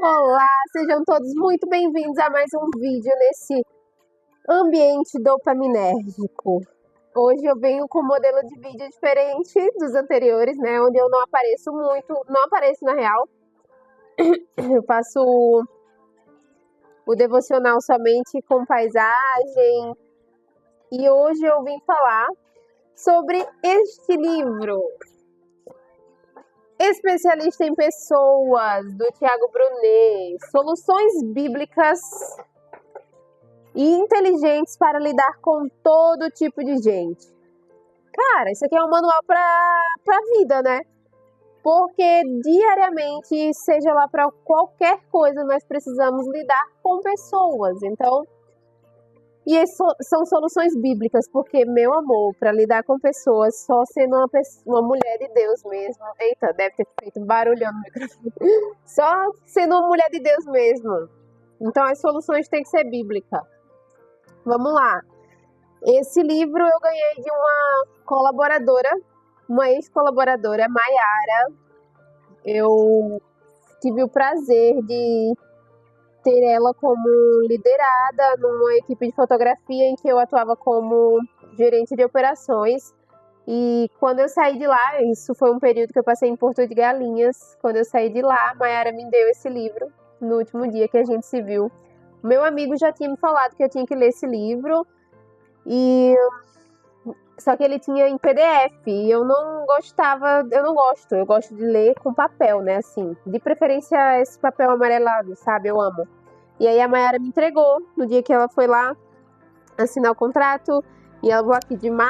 Olá, sejam todos muito bem-vindos a mais um vídeo nesse ambiente dopaminérgico. Hoje eu venho com um modelo de vídeo diferente dos anteriores, né? Onde eu não apareço muito, não apareço na real. Eu faço o devocional somente com paisagem. E hoje eu vim falar sobre este livro, Especialista em Pessoas, do Tiago Brunet, soluções bíblicas e inteligentes para lidar com todo tipo de gente. Cara, isso aqui é um manual pra vida, né? Porque diariamente, seja lá para qualquer coisa, nós precisamos lidar com pessoas. Então, são soluções bíblicas, porque, meu amor, para lidar com pessoas, só sendo uma mulher de Deus mesmo. Eita, deve ter feito barulhão no microfone. Só sendo uma mulher de Deus mesmo. Então, as soluções têm que ser bíblicas. Vamos lá. Esse livro eu ganhei de uma colaboradora, uma ex-colaboradora, Maiara. Eu tive o prazer de ter ela como liderada numa equipe de fotografia em que eu atuava como gerente de operações. E quando eu saí de lá, isso foi um período que eu passei em Porto de Galinhas. Quando eu saí de lá, a Maiara me deu esse livro no último dia que a gente se viu. Meu amigo já tinha me falado que eu tinha que ler esse livro, só que ele tinha em PDF e eu não gostava, eu gosto de ler com papel, né, assim, de preferência esse papel amarelado, sabe, eu amo. E aí a Maiara me entregou no dia que ela foi lá assinar o contrato e ela falou aqui de Má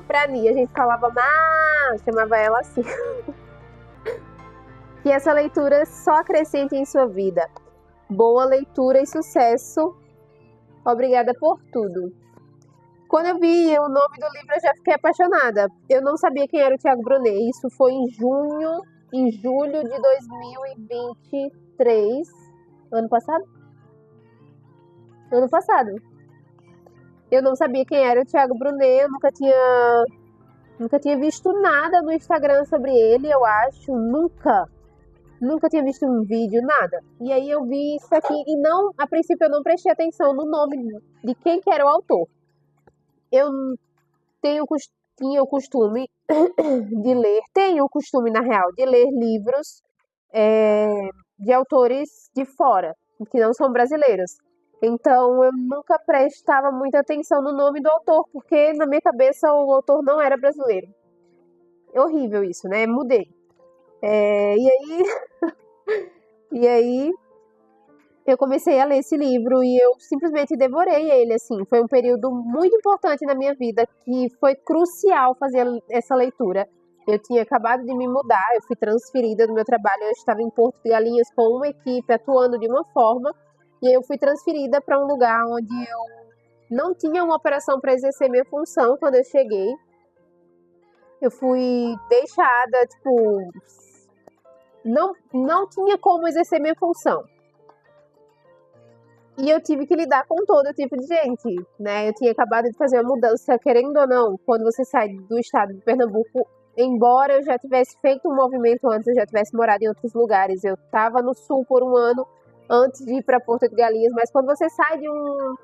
pra Ni, a gente falava Má, chamava ela assim. Que essa leitura só acrescente em sua vida. Boa leitura e sucesso. Obrigada por tudo. Quando eu vi o nome do livro, eu já fiquei apaixonada. Eu não sabia quem era o Tiago Brunet. Isso foi em julho de 2023. Ano passado? Ano passado. Eu não sabia quem era o Tiago Brunet. Eu nunca tinha visto nada no Instagram sobre ele, eu acho. Nunca tinha visto um vídeo, nada. E aí eu vi isso aqui e a princípio eu não prestei atenção no nome de quem que era o autor. Eu tinha o costume de ler, tenho o costume, na real, de ler livros de autores de fora, que não são brasileiros. Então eu nunca prestava muita atenção no nome do autor, porque na minha cabeça o autor não era brasileiro. É horrível isso, né? Mudei. E aí eu comecei a ler esse livro e eu simplesmente devorei ele, assim. Foi um período muito importante na minha vida que foi crucial fazer essa leitura. Eu tinha acabado de me mudar, eu fui transferida do meu trabalho, eu estava em Porto de Galinhas com uma equipe atuando de uma forma, e aí eu fui transferida para um lugar onde eu não tinha uma operação para exercer minha função quando eu cheguei. Eu fui deixada, tipo, não tinha como exercer minha função. E eu tive que lidar com todo tipo de gente, né? Eu tinha acabado de fazer uma mudança, querendo ou não, quando você sai do estado de Pernambuco, embora eu já tivesse feito um movimento antes, eu já tivesse morado em outros lugares. Eu estava no sul por um ano antes de ir para Porto de Galinhas, mas quando você sai de um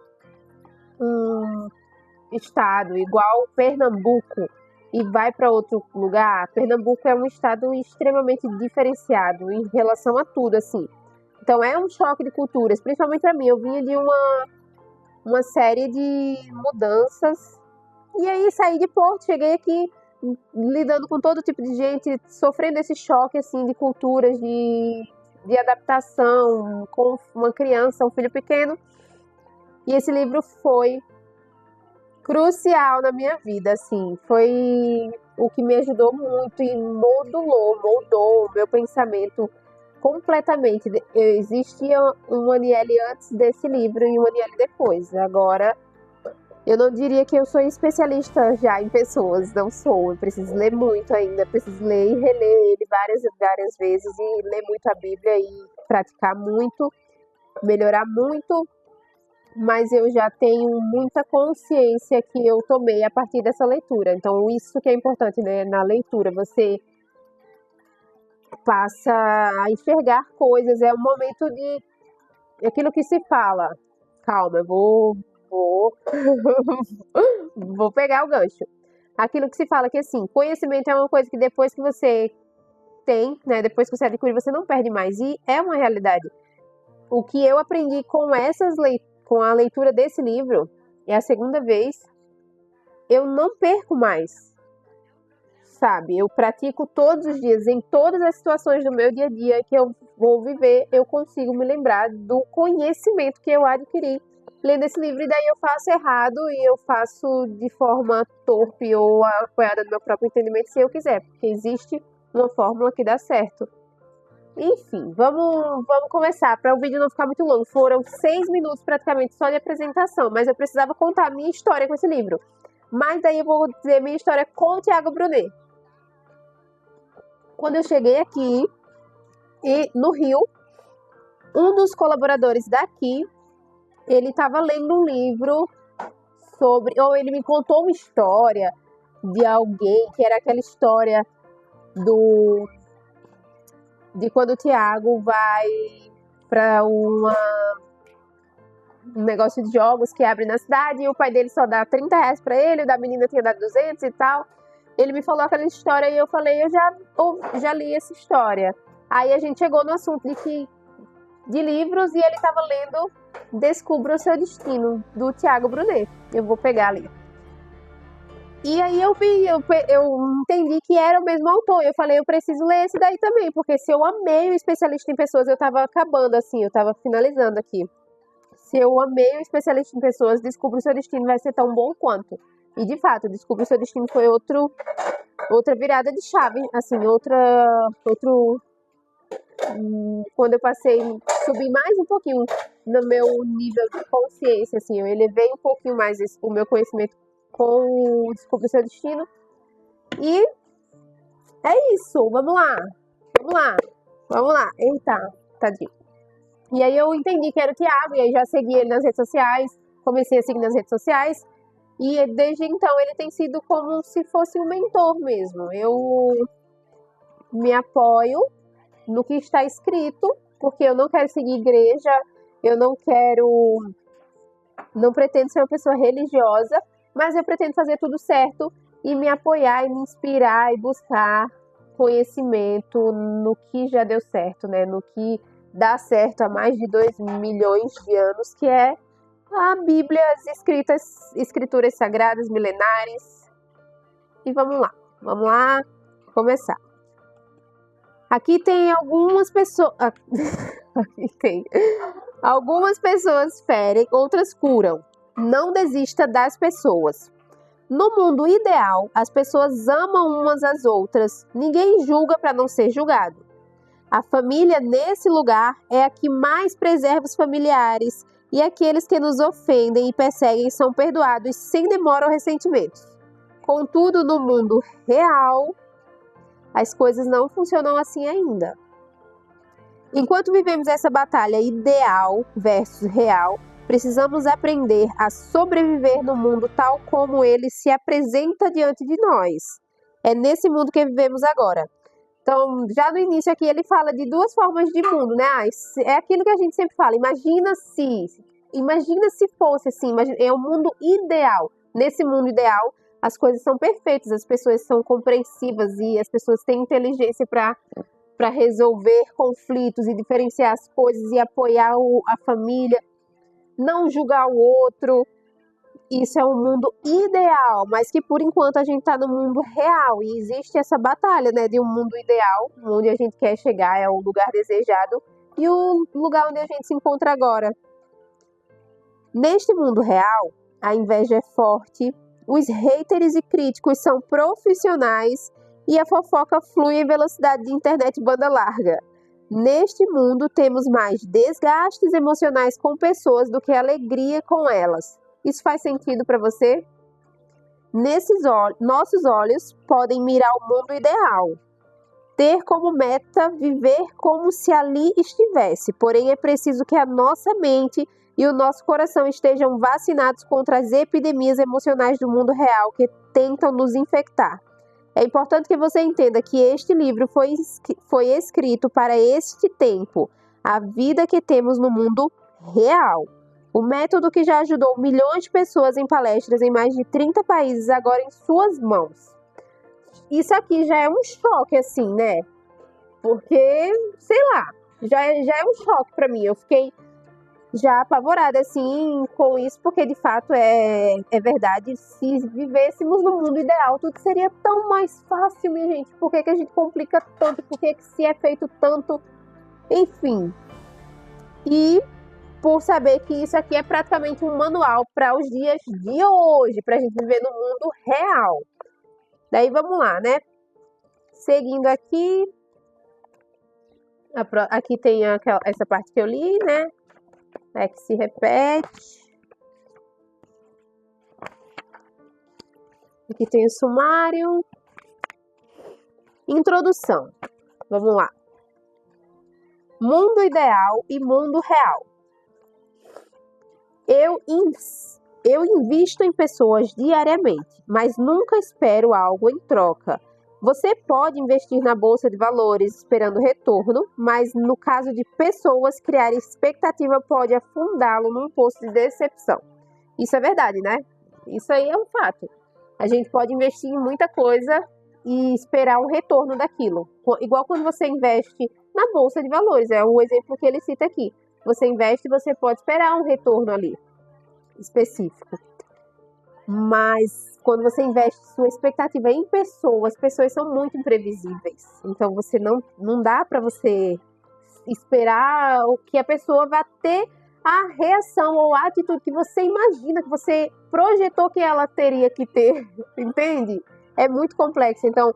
estado igual Pernambuco e vai para outro lugar, Pernambuco é um estado extremamente diferenciado em relação a tudo, assim. Então é um choque de culturas, principalmente para mim. Eu vinha de uma série de mudanças e aí saí de Porto, cheguei aqui lidando com todo tipo de gente, sofrendo esse choque assim de culturas, de adaptação com uma criança, um filho pequeno. E esse livro foi crucial na minha vida, assim. Foi o que me ajudou muito e moldou o meu pensamento completamente. Existia uma Aniele antes desse livro e uma Aniele depois. Agora, eu não diria que eu sou especialista já em pessoas, não sou. Eu preciso ler muito ainda, preciso ler e reler ele várias vezes e ler muito a Bíblia e praticar muito, melhorar muito. Mas eu já tenho muita consciência que eu tomei a partir dessa leitura. Então, isso que é importante, né, na leitura, você passa a enxergar coisas, é um momento de aquilo que se fala. Calma, eu vou pegar o gancho. Aquilo que se fala que assim, conhecimento é uma coisa que depois que você tem, né, depois que você adquire, você não perde mais, e é uma realidade. O que eu aprendi com a leitura desse livro, é a segunda vez, eu não perco mais, sabe? Eu pratico todos os dias, em todas as situações do meu dia a dia que eu vou viver, eu consigo me lembrar do conhecimento que eu adquiri lendo esse livro, e daí eu faço errado e eu faço de forma torpe ou apoiada no meu próprio entendimento se eu quiser, porque existe uma fórmula que dá certo. Enfim, vamos começar, para o vídeo não ficar muito longo. Foram 6 minutos praticamente só de apresentação, mas eu precisava contar a minha história com esse livro. Mas daí eu vou dizer minha história com o Tiago Brunet. Quando eu cheguei aqui, no Rio, um dos colaboradores daqui, ele estava lendo um livro ou ele me contou uma história de alguém, que era aquela história de quando o Tiago vai para um negócio de jogos que abre na cidade e o pai dele só dá 30 reais para ele, o da menina tinha dado 200 e tal. Ele me falou aquela história e eu falei, eu já li essa história. Aí a gente chegou no assunto de livros e ele estava lendo Descubra o Seu Destino, do Tiago Brunet. Eu vou pegar ali. E aí eu entendi que era o mesmo autor. Eu falei, eu preciso ler esse daí também, porque se eu amei o Especialista em Pessoas, eu estava acabando assim, eu estava finalizando aqui. Se eu amei o Especialista em Pessoas, Descubra o Seu Destino vai ser tão bom quanto. E de fato, Descubra o Seu Destino foi outra virada de chave, assim, quando eu subi mais um pouquinho no meu nível de consciência, assim, eu elevei um pouquinho mais o meu conhecimento com o Descubra o Seu Destino. E é isso, vamos lá. Eita, tadinho. E aí eu entendi que era o Tiago, e aí já segui ele nas redes sociais, comecei a seguir nas redes sociais, e desde então ele tem sido como se fosse um mentor mesmo. Eu me apoio no que está escrito, porque eu não quero seguir igreja, eu não pretendo ser uma pessoa religiosa, mas eu pretendo fazer tudo certo e me apoiar e me inspirar e buscar conhecimento no que já deu certo, né? No que dá certo há mais de 2 milhões de anos, que é a Bíblia, as escrituras sagradas milenares. E vamos lá começar. Aqui tem algumas pessoas. Aqui tem. Algumas pessoas ferem, outras curam. Não desista das pessoas. No mundo ideal, as pessoas amam umas às outras. Ninguém julga para não ser julgado. A família, nesse lugar, é a que mais preserva os familiares, e aqueles que nos ofendem e perseguem são perdoados sem demora ou ressentimentos. Contudo, no mundo real, as coisas não funcionam assim ainda. Enquanto vivemos essa batalha ideal versus real, precisamos aprender a sobreviver no mundo tal como ele se apresenta diante de nós. É nesse mundo que vivemos agora. Então, já no início aqui ele fala de 2 formas de mundo, né? É aquilo que a gente sempre fala, imagina se fosse assim, é um mundo ideal. Nesse mundo ideal, as coisas são perfeitas, as pessoas são compreensivas e as pessoas têm inteligência para resolver conflitos e diferenciar as coisas e apoiar a família, não julgar o outro. Isso é um mundo ideal, mas que por enquanto a gente está no mundo real e existe essa batalha, né, de um mundo ideal, onde a gente quer chegar, é o lugar desejado, e o lugar onde a gente se encontra agora. Neste mundo real, a inveja é forte, os haters e críticos são profissionais e a fofoca flui em velocidade de internet banda larga. Neste mundo, temos mais desgastes emocionais com pessoas do que alegria com elas. Isso faz sentido para você? Nossos olhos podem mirar o mundo ideal, ter como meta viver como se ali estivesse, porém é preciso que a nossa mente e o nosso coração estejam vacinados contra as epidemias emocionais do mundo real que tentam nos infectar. É importante que você entenda que este livro foi escrito para este tempo, a vida que temos no mundo real. O método que já ajudou milhões de pessoas em palestras em mais de 30 países, agora em suas mãos. Isso aqui já é um choque, assim, né? Porque, sei lá, já é um choque para mim. Eu fiquei já apavorada, assim, com isso, porque de fato é verdade. Se vivêssemos no mundo ideal, tudo seria tão mais fácil, minha gente. Por que a gente complica tanto? Por que se é feito tanto? Enfim. E por saber que isso aqui é praticamente um manual para os dias de hoje, para a gente viver no mundo real. Daí vamos lá, né? Seguindo aqui. Aqui tem essa parte que eu li, né? É que se repete. Aqui tem o sumário. Introdução. Vamos lá. Mundo ideal e mundo real. Eu invisto em pessoas diariamente, mas nunca espero algo em troca. Você pode investir na bolsa de valores esperando retorno, mas no caso de pessoas, criar expectativa pode afundá-lo num poço de decepção. Isso é verdade, né? Isso aí é um fato. A gente pode investir em muita coisa e esperar um retorno daquilo. Igual quando você investe na bolsa de valores, é o exemplo que ele cita aqui. Você investe e você pode esperar um retorno ali, específico. Mas quando você investe sua expectativa em pessoas, pessoas são muito imprevisíveis. Então você não dá para você esperar o que a pessoa vai ter a reação ou a atitude que você imagina, que você projetou que ela teria que ter, entende? É muito complexo. Então,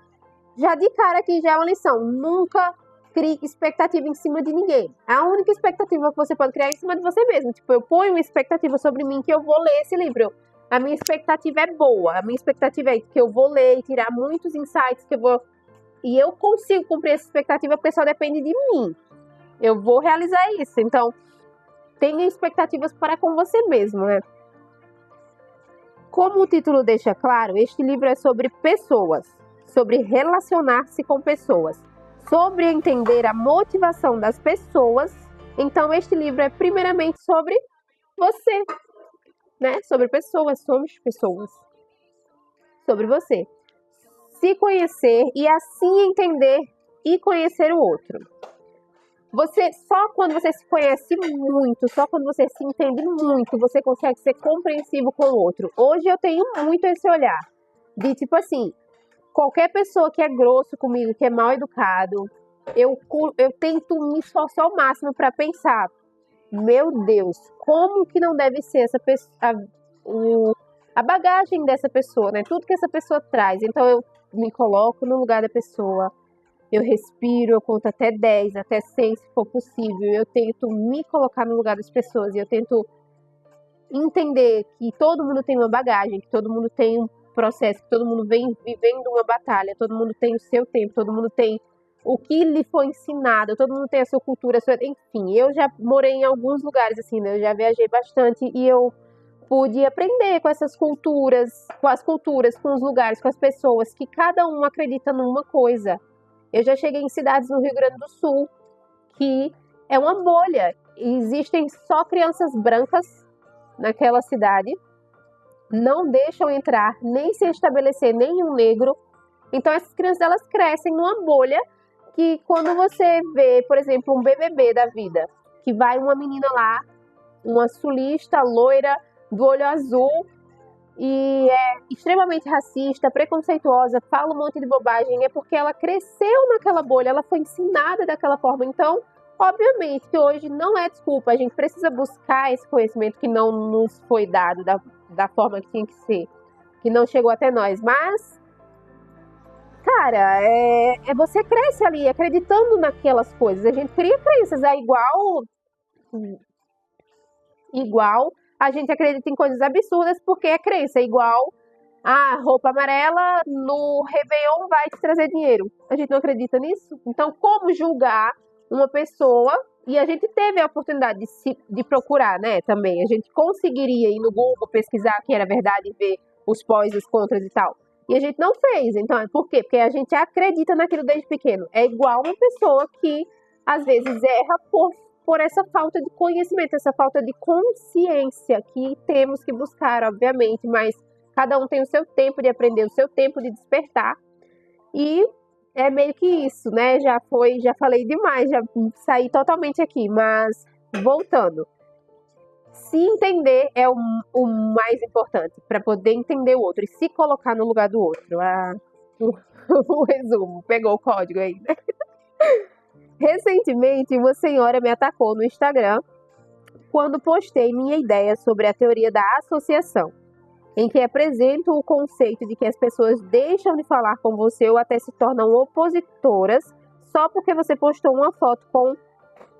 já de cara aqui já é uma lição. Nunca crie expectativa em cima de ninguém. A única expectativa que você pode criar é em cima de você mesmo. Tipo, eu ponho uma expectativa sobre mim que eu vou ler esse livro. A minha expectativa é boa. A minha expectativa é que eu vou ler e tirar muitos insights que eu vou... E eu consigo cumprir essa expectativa porque só depende de mim. Eu vou realizar isso. Então, tenha expectativas para com você mesmo, né? Como o título deixa claro, este livro é sobre pessoas, sobre relacionar-se com pessoas, sobre entender a motivação das pessoas. Então, este livro é primeiramente sobre você, né? Sobre pessoas, somos pessoas. Sobre você. Se conhecer e assim entender e conhecer o outro. Só quando você se conhece muito, só quando você se entende muito, você consegue ser compreensivo com o outro. Hoje eu tenho muito esse olhar de tipo assim, qualquer pessoa que é grosso comigo, que é mal educado, eu tento me esforçar ao máximo para pensar, meu Deus, como que não deve ser essa pessoa, a bagagem dessa pessoa, né? Tudo que essa pessoa traz. Então eu me coloco no lugar da pessoa. Eu respiro, eu conto até 10, até 100 se for possível. Eu tento me colocar no lugar das pessoas e eu tento entender que todo mundo tem uma bagagem, que todo mundo tem um processo, que todo mundo vem vivendo uma batalha, todo mundo tem o seu tempo, todo mundo tem o que lhe foi ensinado, todo mundo tem a sua cultura, enfim. Eu já morei em alguns lugares assim, né? Eu já viajei bastante e eu pude aprender com essas culturas, com as culturas, com os lugares, com as pessoas, que cada um acredita numa coisa. Eu já cheguei em cidades no Rio Grande do Sul que é uma bolha. Existem só crianças brancas naquela cidade. Não deixam entrar, nem se estabelecer nenhum negro. Então essas crianças elas crescem numa bolha que quando você vê, por exemplo, um BBB da vida, que vai uma menina lá, uma sulista, loira, do olho azul, e é extremamente racista, preconceituosa, fala um monte de bobagem, é porque ela cresceu naquela bolha, ela foi ensinada daquela forma. Então, obviamente que hoje não é desculpa, a gente precisa buscar esse conhecimento que não nos foi dado da forma que tinha que ser, que não chegou até nós. Mas, cara, você cresce ali acreditando naquelas coisas, a gente cria crenças, é igual a gente acredita em coisas absurdas porque é crença, igual a roupa amarela no Réveillon vai te trazer dinheiro. A gente não acredita nisso? Então, como julgar uma pessoa? E a gente teve a oportunidade de procurar, né, também. A gente conseguiria ir no Google, pesquisar que era verdade e ver os pós e os contras e tal. E a gente não fez. Então, por quê? Porque a gente acredita naquilo desde pequeno. É igual uma pessoa que, às vezes, erra por essa falta de conhecimento, essa falta de consciência que temos que buscar, obviamente, mas cada um tem o seu tempo de aprender, o seu tempo de despertar. E é meio que isso, né? Já falei demais, já saí totalmente aqui, mas voltando. Se entender é o mais importante, para poder entender o outro e se colocar no lugar do outro. O resumo, pegou o código aí, né? Recentemente, uma senhora me atacou no Instagram quando postei minha ideia sobre a teoria da associação, em que apresento o conceito de que as pessoas deixam de falar com você ou até se tornam opositoras só porque você postou uma foto com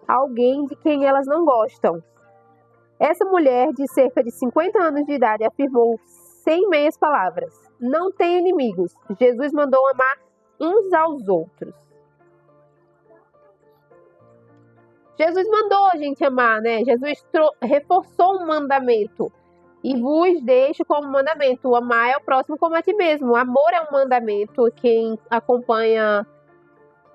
alguém de quem elas não gostam. Essa mulher de cerca de 50 anos de idade afirmou sem meias palavras: não tem inimigos, Jesus mandou amar uns aos outros. Jesus mandou a gente amar, né? Jesus reforçou um mandamento. E vos deixo como mandamento: amar é o próximo como a ti mesmo. O amor é um mandamento. Quem acompanha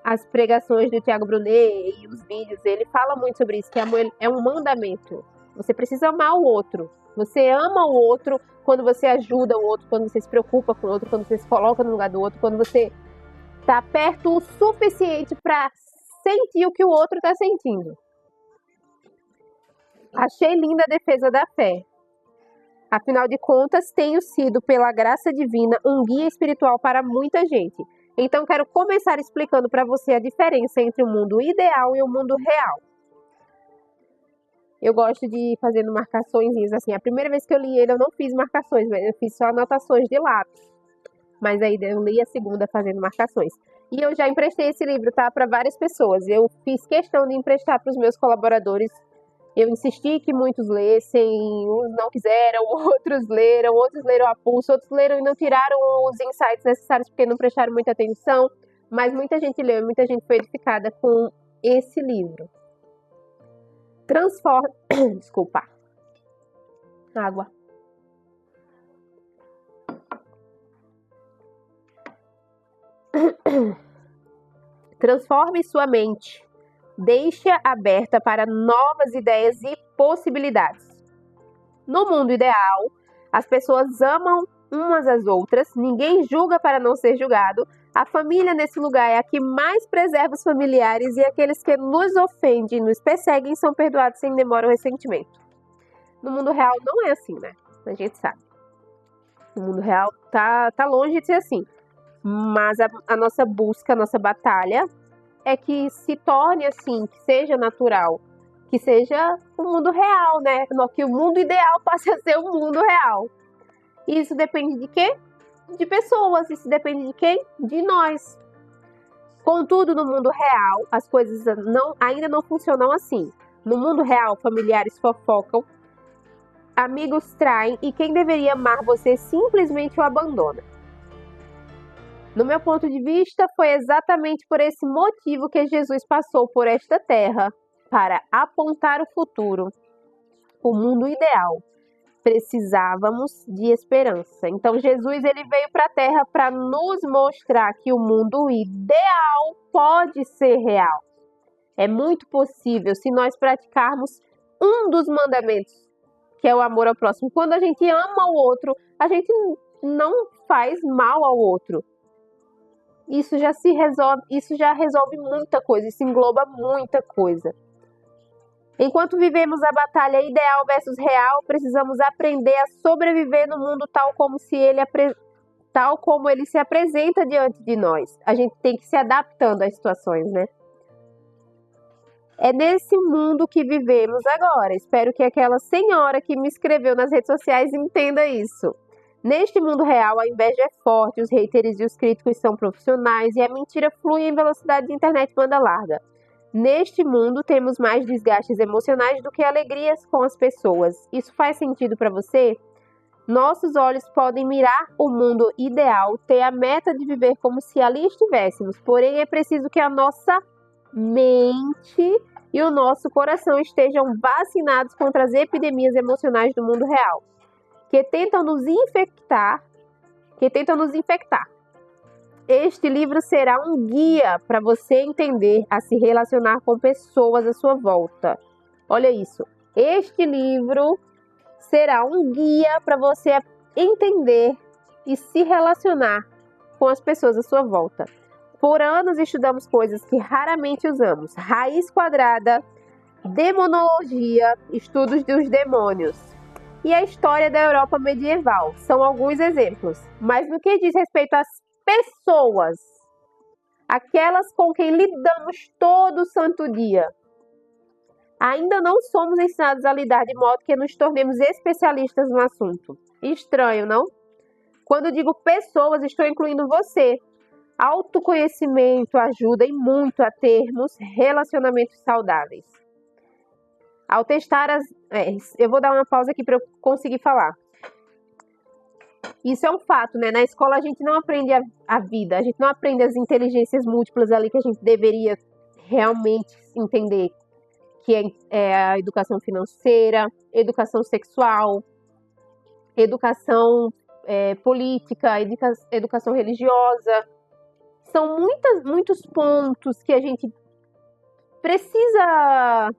as pregações do Tiago Brunet e os vídeos, ele fala muito sobre isso, que amor é um mandamento. Você precisa amar o outro. Você ama o outro quando você ajuda o outro, quando você se preocupa com o outro, quando você se coloca no lugar do outro, quando você está perto o suficiente para sentir o que o outro está sentindo. Achei linda a defesa da fé. Afinal de contas, tenho sido, pela graça divina, um guia espiritual para muita gente. Então, quero começar explicando para você a diferença entre o mundo ideal e o mundo real. Eu gosto de fazer marcações, assim. A primeira vez que eu li ele, eu não fiz marcações, mas eu fiz só anotações de lápis. Mas aí eu li a segunda fazendo marcações. E eu já emprestei esse livro, tá? Para várias pessoas. Eu fiz questão de emprestar para os meus colaboradores. Eu insisti que muitos lessem, uns não quiseram, outros leram a pulso, outros leram e não tiraram os insights necessários porque não prestaram muita atenção. Mas muita gente leu e muita gente foi edificada com esse livro. Desculpa. Água. Transforme sua mente. Deixe-a aberta para novas ideias e possibilidades. No mundo ideal, as pessoas amam umas às outras, ninguém julga para não ser julgado. A família nesse lugar é a que mais preserva os familiares e aqueles que nos ofendem e nos perseguem são perdoados sem demora ou ressentimento. No mundo real não é assim, né? A gente sabe. No mundo real tá longe de ser assim. Mas a nossa busca, a nossa batalha é que se torne assim, que seja natural, que seja o mundo real, né? Que o mundo ideal passe a ser o mundo real. E isso depende de quê? De pessoas. Isso depende de quem? De nós. Contudo, no mundo real, as coisas ainda não funcionam assim. No mundo real, familiares fofocam, amigos traem e quem deveria amar você simplesmente o abandona. No meu ponto de vista, foi exatamente por esse motivo que Jesus passou por esta terra, para apontar o futuro, o mundo ideal. Precisávamos de esperança. Então, Jesus ele veio para a terra para nos mostrar que o mundo ideal pode ser real. É muito possível se nós praticarmos um dos mandamentos, que é o amor ao próximo. Quando a gente ama o outro, a gente não faz mal ao outro. Isso já resolve muita coisa, isso engloba muita coisa. Enquanto vivemos a batalha ideal versus real, precisamos aprender a sobreviver no mundo tal como ele se apresenta diante de nós. A gente tem que se adaptando às situações, né? É nesse mundo que vivemos agora. Espero que aquela senhora que me escreveu nas redes sociais entenda isso. Neste mundo real, a inveja é forte, os haters e os críticos são profissionais e a mentira flui em velocidade de internet banda larga. Neste mundo, temos mais desgastes emocionais do que alegrias com as pessoas. Isso faz sentido para você? Nossos olhos podem mirar o mundo ideal, ter a meta de viver como se ali estivéssemos, porém é preciso que a nossa mente e o nosso coração estejam vacinados contra as epidemias emocionais do mundo real, que tentam nos infectar, que tentam nos infectar. Este livro será um guia para você entender a se relacionar com pessoas à sua volta. Olha isso. Este livro será um guia para você entender e se relacionar com as pessoas à sua volta. Por anos estudamos coisas que raramente usamos. Raiz quadrada, demonologia, estudos dos demônios e a história da Europa medieval. São alguns exemplos. Mas no que diz respeito às pessoas, aquelas com quem lidamos todo santo dia, ainda não somos ensinados a lidar de modo que nos tornemos especialistas no assunto. Estranho, não? Quando digo pessoas, estou incluindo você. Autoconhecimento ajuda e muito a termos relacionamentos saudáveis. Ao testar eu vou dar uma pausa aqui para eu conseguir falar. Isso é um fato, né? Na escola a gente não aprende a vida, a gente não aprende as inteligências múltiplas ali que a gente deveria realmente entender, que é a educação financeira, educação sexual, educação política, educação religiosa. São muitos pontos que a gente precisa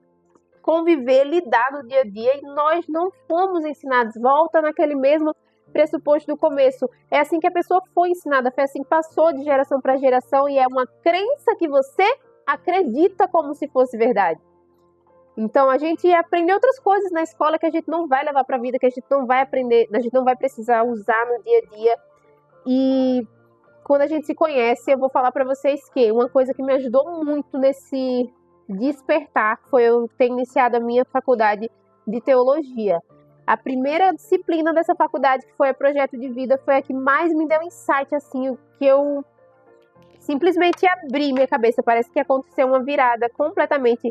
conviver, lidar no dia a dia e nós não fomos ensinados. Volta naquele mesmo pressuposto do começo. É assim que a pessoa foi ensinada, foi assim que passou de geração para geração e é uma crença que você acredita como se fosse verdade. Então a gente aprende outras coisas na escola que a gente não vai levar para a vida, que a gente não vai aprender, a gente não vai precisar usar no dia a dia. E quando a gente se conhece, eu vou falar para vocês que uma coisa que me ajudou muito nesse despertar foi eu ter iniciado a minha faculdade de teologia. A primeira disciplina dessa faculdade, que foi o projeto de vida, foi a que mais me deu insight, assim, que eu simplesmente abri minha cabeça. Parece que aconteceu uma virada completamente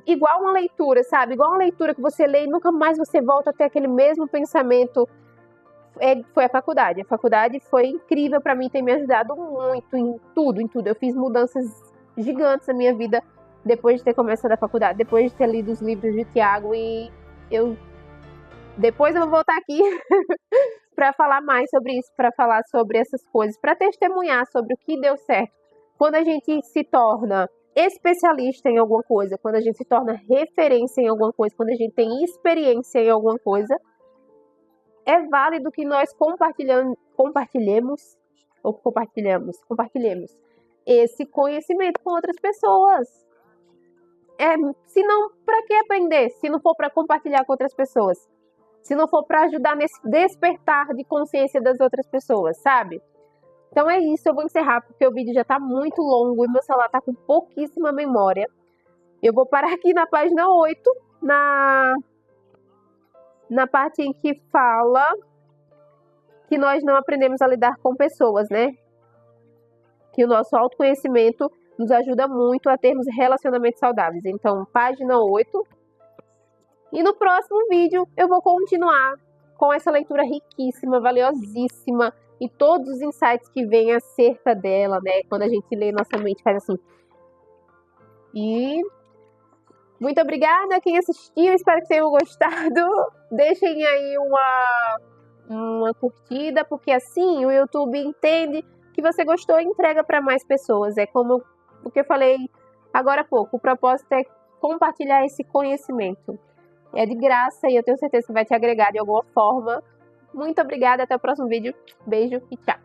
igual uma leitura, sabe? Igual uma leitura que você lê e nunca mais você volta a ter aquele mesmo pensamento. Foi a faculdade. A faculdade foi incrível para mim, tem me ajudado muito em tudo, em tudo. Eu fiz mudanças gigantes na minha vida depois de ter começado a faculdade, depois de ter lido os livros de Tiago e depois eu vou voltar aqui para falar mais sobre isso, para falar sobre essas coisas, para testemunhar sobre o que deu certo. Quando a gente se torna especialista em alguma coisa, quando a gente se torna referência em alguma coisa, quando a gente tem experiência em alguma coisa, é válido que nós compartilhemos esse conhecimento com outras pessoas. Se não, para que aprender? Se não for para compartilhar com outras pessoas. Se não for para ajudar nesse despertar de consciência das outras pessoas, sabe? Então é isso, eu vou encerrar porque o vídeo já está muito longo e meu celular está com pouquíssima memória. Eu vou parar aqui na página 8, na parte em que fala que nós não aprendemos a lidar com pessoas, né? Que o nosso autoconhecimento nos ajuda muito a termos relacionamentos saudáveis. Então, página 8. E no próximo vídeo eu vou continuar com essa leitura riquíssima, valiosíssima e todos os insights que vêm acerca dela, né? Quando a gente lê, nossa mente faz assim. E muito obrigada a quem assistiu, espero que tenham gostado. Deixem aí uma curtida, porque assim o YouTube entende que você gostou e entrega para mais pessoas. É como o que eu falei agora há pouco, o propósito é compartilhar esse conhecimento. É de graça e eu tenho certeza que vai te agregar de alguma forma. Muito obrigada, até o próximo vídeo. Beijo e tchau!